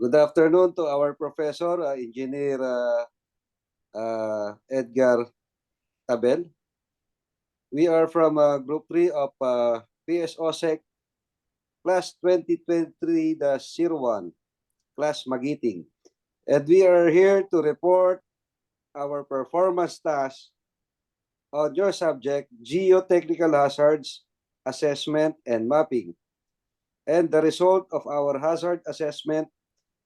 Good afternoon to our professor, Engineer Edgar Tabel. We are from Group 3 of PSOSEC Class 2023-01, Class Magiting. And we are here to report our performance task on your subject, Geotechnical Hazards Assessment and Mapping, and the result of our hazard assessment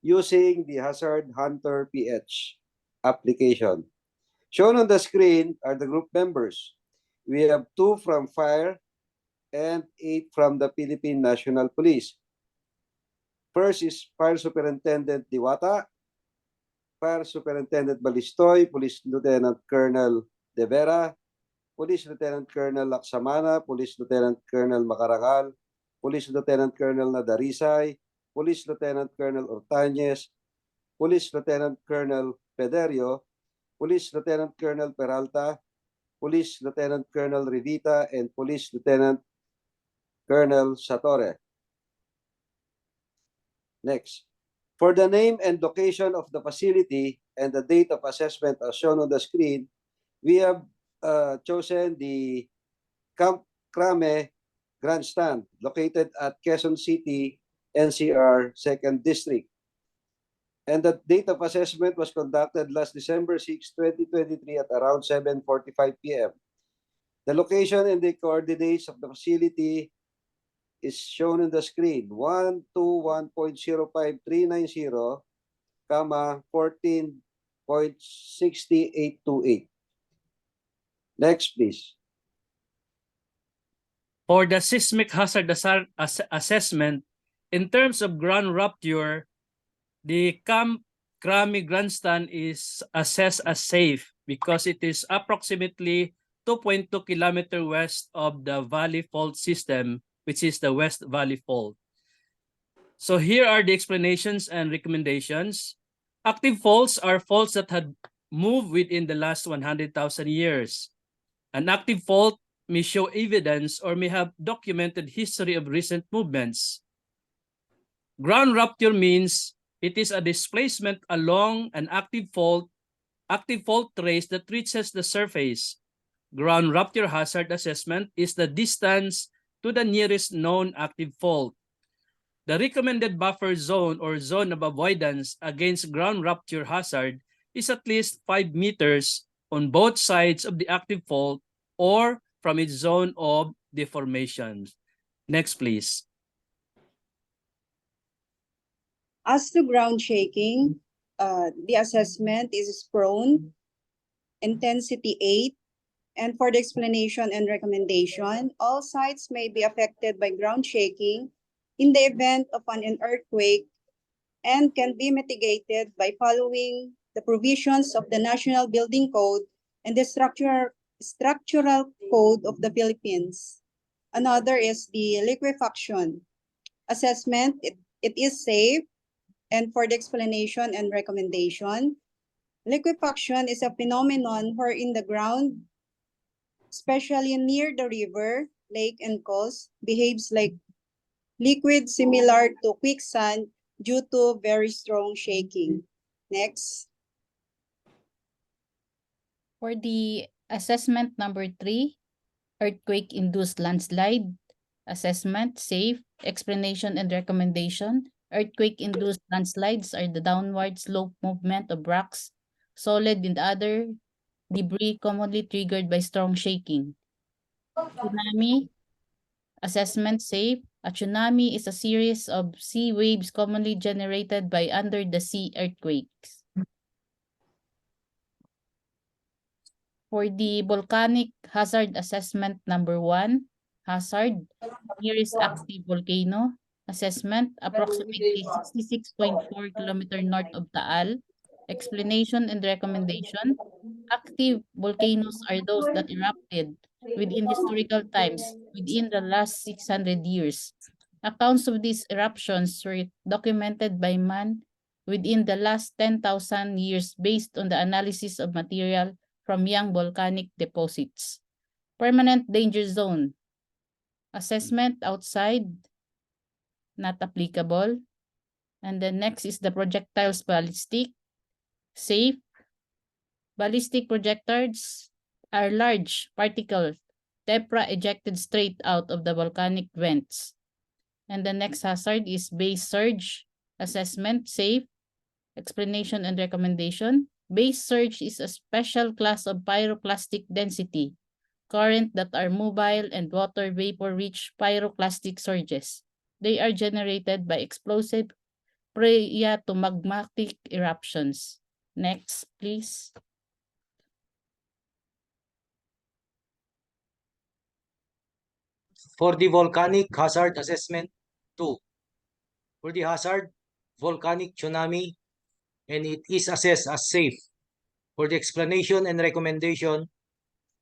using the Hazard Hunter PH application. Shown on the screen are the group members. We have 2 from Fire and 8 from the Philippine National Police. First is Fire Superintendent Diwata, Fire Superintendent Balistoy, Police Lieutenant Colonel De Vera, Police Lieutenant Colonel Laksamana, Police Lieutenant Colonel Macarangal, Police Lieutenant Colonel Nadarisay, Police Lieutenant Colonel Ortañez, Police Lieutenant Colonel Pederio, Police Lieutenant Colonel Peralta, Police Lieutenant Colonel Rivita, and Police Lieutenant Colonel Satore. Next. For the name and location of the facility and the date of assessment as shown on the screen, we have chosen the Camp Crame Grandstand located at Quezon City, NCR 2nd District. And the date of assessment was conducted last December 6, 2023 at around 7:45 p.m. The location and the coordinates of the facility is shown on the screen. 121.05390, 14.6828. Next, please. For the seismic hazard assessment, in terms of ground rupture, the Camp Crame Grandstand is assessed as safe because it is approximately 2.2 kilometers west of the Valley Fault system, which is the West Valley Fault. So here are the explanations and recommendations. Active faults are faults that had moved within the last 100,000 years. An active fault may show evidence or may have documented history of recent movements. Ground rupture means it is a displacement along an active fault trace that reaches the surface. Ground rupture hazard assessment is the distance to the nearest known active fault. The recommended buffer zone or zone of avoidance against ground rupture hazard is at least 5 meters on both sides of the active fault or from its zone of deformation. Next, please. As to ground shaking, the assessment is prone, intensity 8, and for the explanation and recommendation, all sites may be affected by ground shaking in the event of an earthquake and can be mitigated by following the provisions of the National Building Code and the Structural Code of the Philippines. Another is the liquefaction assessment. It is safe. And for the explanation and recommendation, liquefaction is a phenomenon wherein the ground, especially near the river, lake, and coast, behaves like liquid similar to quicksand due to very strong shaking. Next. For the assessment number 3, earthquake-induced landslide, assessment, safe, explanation and recommendation. Earthquake-induced landslides are the downward slope movement of rocks, solid and other debris commonly triggered by strong shaking. Tsunami, assessment, safe. A tsunami is a series of sea waves commonly generated by under-the-sea earthquakes. For the volcanic hazard assessment number 1, hazard, nearest active volcano. Assessment, approximately 66.4 km north of Taal. Explanation and recommendation. Active volcanoes are those that erupted within historical times within the last 600 years. Accounts of these eruptions were documented by man within the last 10,000 years based on the analysis of material from young volcanic deposits. Permanent danger zone. Assessment outside, not applicable. And then next is the projectiles ballistic, safe. Ballistic projectiles are large particles, tephra ejected straight out of the volcanic vents. And the next hazard is base surge assessment, safe. Explanation and recommendation. Base surge is a special class of pyroclastic density current that are mobile and water vapor-rich pyroclastic surges. They are generated by explosive prior to magmatic eruptions. Next, please. For the volcanic hazard assessment 2, for the hazard, volcanic tsunami, and it is assessed as safe. For the explanation and recommendation,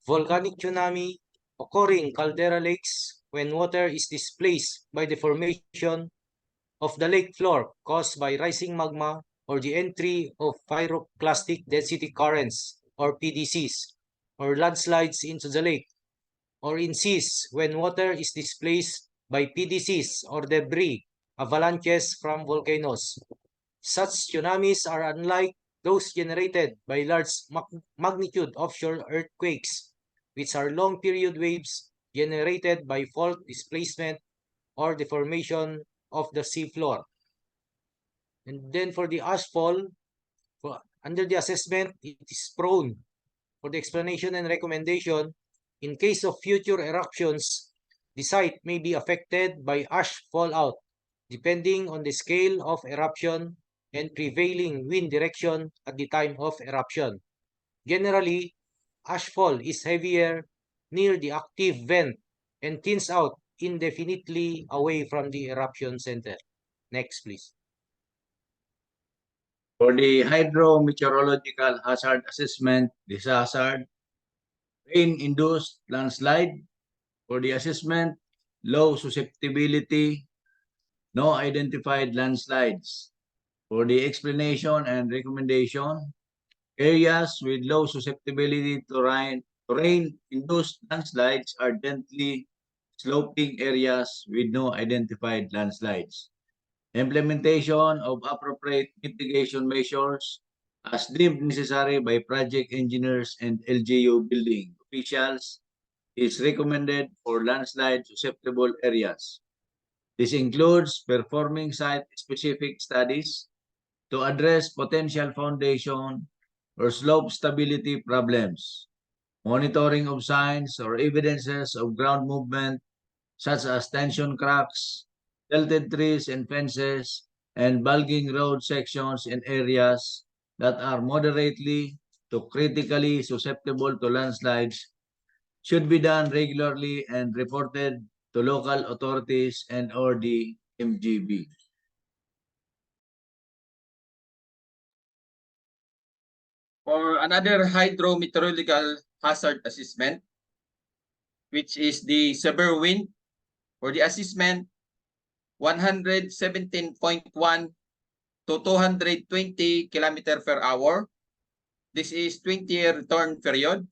volcanic tsunami occurring caldera lakes when water is displaced by the formation of the lake floor caused by rising magma or the entry of pyroclastic density currents or PDCs or landslides into the lake, or in seas when water is displaced by PDCs or debris avalanches from volcanoes. Such tsunamis are unlike those generated by large magnitude offshore earthquakes, which are long period waves generated by fault displacement or the formation of the seafloor. And then for the ashfall, under the assessment, it is prone. For the explanation and recommendation, in case of future eruptions, the site may be affected by ash fallout, depending on the scale of eruption and prevailing wind direction at the time of eruption. Generally, ashfall is heavier near the active vent and thins out indefinitely away from the eruption center. Next, please. For the hydrometeorological hazard assessment, this hazard, rain-induced landslide. For the assessment, low susceptibility, no identified landslides. For the explanation and recommendation, areas with low susceptibility to rain-induced landslides are gently sloping areas with no identified landslides. Implementation of appropriate mitigation measures as deemed necessary by project engineers and LGU building officials is recommended for landslide susceptible areas. This includes performing site-specific studies to address potential foundation or slope stability problems, monitoring of signs or evidences of ground movement such as tension cracks, tilted trees and fences, and bulging road sections in areas that are moderately to critically susceptible to landslides should be done regularly and reported to local authorities and or the MGB. For another hydrometeorological hazard assessment, which is the severe wind, for the assessment, 117.1 to 220 km per hour. This is 20-year return period.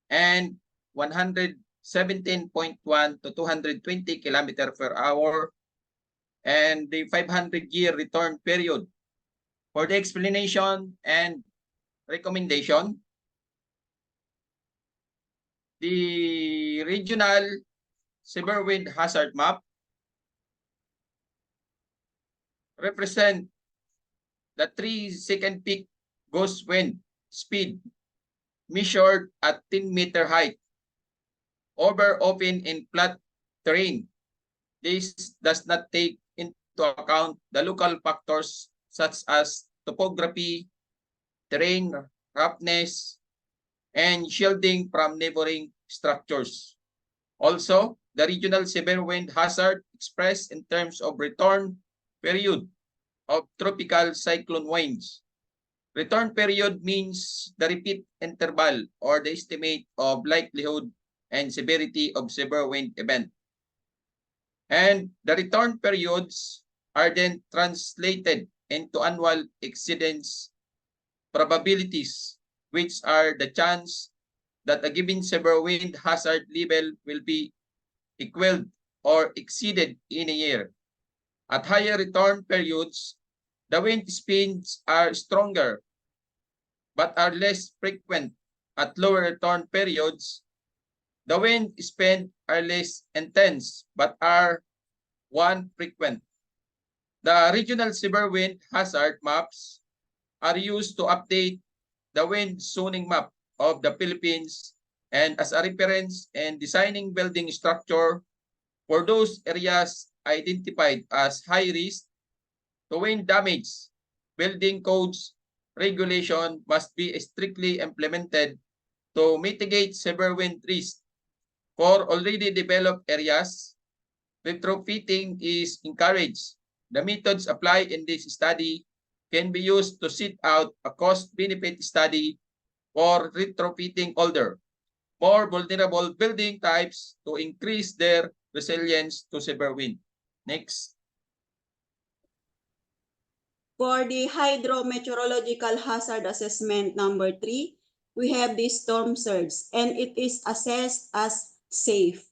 And 117.1 to 220 km per hour. And the 500-year return period. For the explanation and recommendation, the regional severe wind hazard map represent the 3-second peak gust wind speed measured at 10-meter height over open and flat terrain. This does not take into account the local factors such as topography, terrain roughness, and shielding from neighboring structures. Also, the regional severe wind hazard expressed in terms of return period of tropical cyclone winds. Return period means the repeat interval or the estimate of likelihood and severity of severe wind event. And the return periods are then translated into annual exceedance probabilities, which are the chance that a given severe wind hazard level will be equaled or exceeded in a year. At higher return periods, the wind speeds are stronger but are less frequent at lower return periods. The wind speeds are less intense but are frequent. The regional severe wind hazard maps are used to update the wind zoning map of the Philippines and as a reference in designing building structure for those areas identified as high risk to wind damage. Building codes regulation must be strictly implemented to mitigate severe wind risk. For already developed areas, retrofitting is encouraged. The methods applied in this study can be used to set out a cost-benefit study for retrofitting older, more vulnerable building types to increase their resilience to severe wind. Next. For the hydrometeorological hazard assessment number 3, we have the storm surge and it is assessed as safe.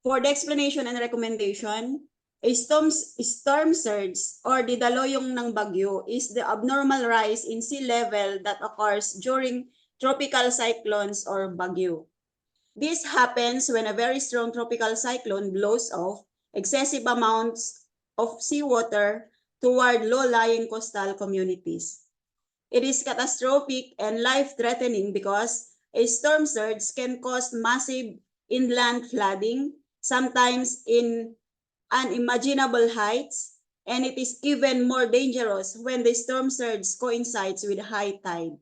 For the explanation and recommendation, a storm surge or the daloyong ng bagyo is the abnormal rise in sea level that occurs during tropical cyclones or bagyo. This happens when a very strong tropical cyclone blows off excessive amounts of seawater toward low-lying coastal communities. It is catastrophic and life-threatening because a storm surge can cause massive inland flooding, sometimes in unimaginable heights, and it is even more dangerous when the storm surge coincides with high tide.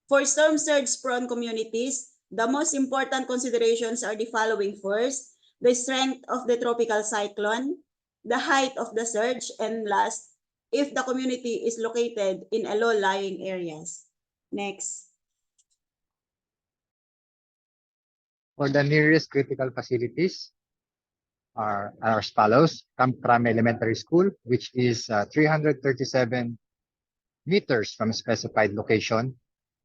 For storm surge-prone communities, the most important considerations are the following. First, the strength of the tropical cyclone, the height of the surge, and last, if the community is located in a low-lying areas. Next. For the nearest critical facilities are as follows. Camp Crame Elementary School, which is 337 meters from specified location.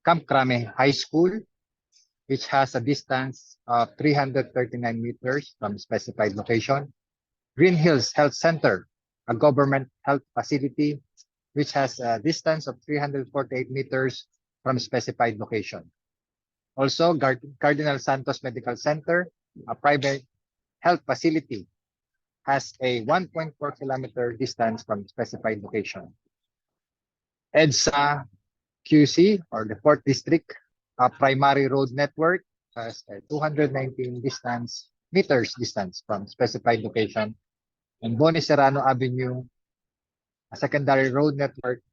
Camp Crame High School, which has a distance of 339 meters from specified location. Green Hills Health Center, a government health facility, which has a distance of 348 meters from specified location. Also, Cardinal Santos Medical Center, a private health facility, has a 1.4 kilometer distance from specified location. EDSA QC, or the 4th District, a primary road network, has a 219 meters distance from specified location. And Boni Serrano Avenue, a secondary road network,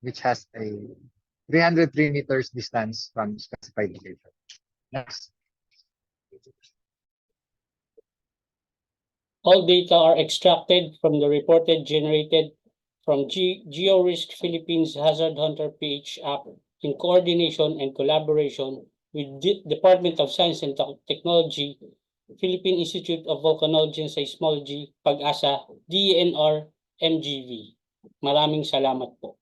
which has a 303 meters distance from specified location. Next. All data are extracted from the reported generated from GeoRisk Philippines Hazard Hunter PH app in coordination and collaboration with the Department of Science and Technology, Philippine Institute of Volcanology and Seismology, PAG-ASA, DENR, MGV. Maraming salamat po.